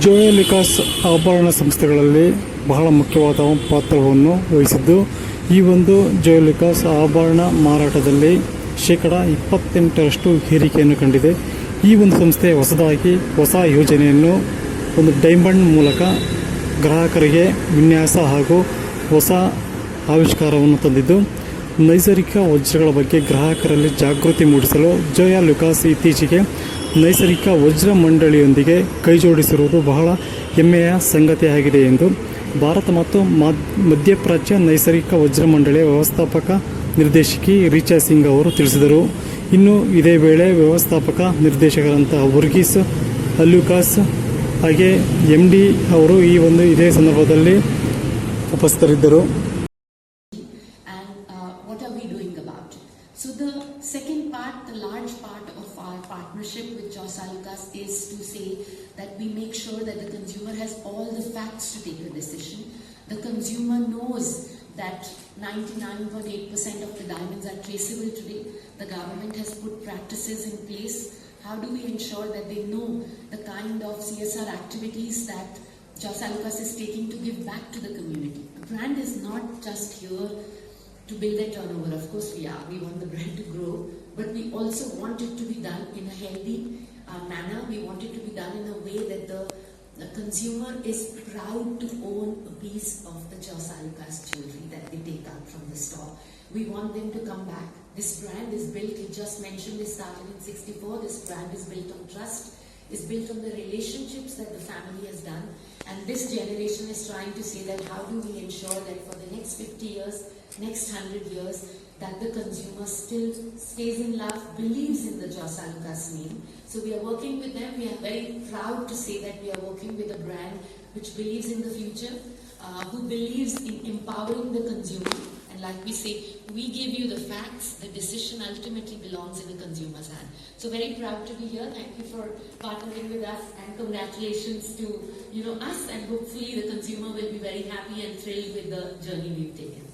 ಜೋಯಾಲುಕಾಸ್ ಆಭರಣ ಸಂಸ್ಥೆಗಳಲ್ಲಿ ಬಹಳ ಮುಖ್ಯವಾದ ಪಾತ್ರವನ್ನು ವಹಿಸಿದ್ದು, ಈ ಒಂದು ಜೋಯಾಲುಕಾಸ್ ಆಭರಣ ಮಾರಾಟದಲ್ಲಿ ಶೇಕಡ 28ರಷ್ಟು ಏರಿಕೆಯನ್ನು ಕಂಡಿದೆ. ಈ ಒಂದು ಸಂಸ್ಥೆ ಹೊಸದಾಗಿ ಹೊಸ ಯೋಜನೆಯನ್ನು ಒಂದು ಡೈಮಂಡ್ ಮೂಲಕ ಗ್ರಾಹಕರಿಗೆ ವಿನ್ಯಾಸ ಹಾಗೂ ಹೊಸ ಆವಿಷ್ಕಾರವನ್ನು ತಂದಿದ್ದು, ನೈಸರ್ಗಿಕ ವಜ್ರಗಳ ಬಗ್ಗೆ ಗ್ರಾಹಕರಲ್ಲಿ ಜಾಗೃತಿ ಮೂಡಿಸಲು ಜೋಯಾಲುಕಾಸ್ ಇತ್ತೀಚೆಗೆ ನೈಸರ್ಗಿಕ ವಜ್ರ ಮಂಡಳಿಯೊಂದಿಗೆ ಕೈಜೋಡಿಸಿರುವುದು ಬಹಳ ಹೆಮ್ಮೆಯ ಸಂಗತಿಯಾಗಿದೆ ಎಂದು ಭಾರತ ಮತ್ತು ಮಧ್ಯಪ್ರಾಚ್ಯ ನೈಸರ್ಗಿಕ ವಜ್ರ ಮಂಡಳಿಯ ವ್ಯವಸ್ಥಾಪಕ ನಿರ್ದೇಶಕಿ ರಿಚಾ ಸಿಂಗ್ ಅವರು ತಿಳಿಸಿದರು. ಇನ್ನು ಇದೇ ವೇಳೆ ವ್ಯವಸ್ಥಾಪಕ ನಿರ್ದೇಶಕರಂತಹ ವರ್ಗೀಸ್ ಅಲ್ಯೂಕಾಸ್ ಹಾಗೆ MD ಅವರು ಇದೇ ಸಂದರ್ಭದಲ್ಲಿ ಉಪಸ್ಥಿತರಿದ್ದರು. So the second part, the large part of our partnership with Jyosalukas is to say that we make sure that the consumer has all the facts to take a decision. The consumer knows that 99.8% of the diamonds are traceable today. The government has put practices in place. How do we ensure that they know the kind of CSR activities that Jyosalukas is taking to give back to the community? The brand is not just here to build a turnover. Of course we want the brand to grow, but we also want it to be done in a healthy manner. We want it to be done in a way that the consumer is proud to own a piece of the Jyosalukas jewelry that they take out from the store. We want them to come back. This brand is built, he just mentioned this started in 64. This brand is built on trust, is built on the relationships that the family has done, and this generation is trying to say that how do we ensure that for the next 50 years, next 100 years, that the consumer still stays in love, believes in the Jyosalukas name. So we are working with them. We are very proud to say that we are working with a brand which believes in the future, who believes in empowering the consumer. And like we say, we give you the facts, the decision ultimately belongs in the consumer's hand. So very proud to be here. Thank you for partnering with us, and congratulations to us, and hopefully the consumer will be very happy and thrilled with the journey we've taken.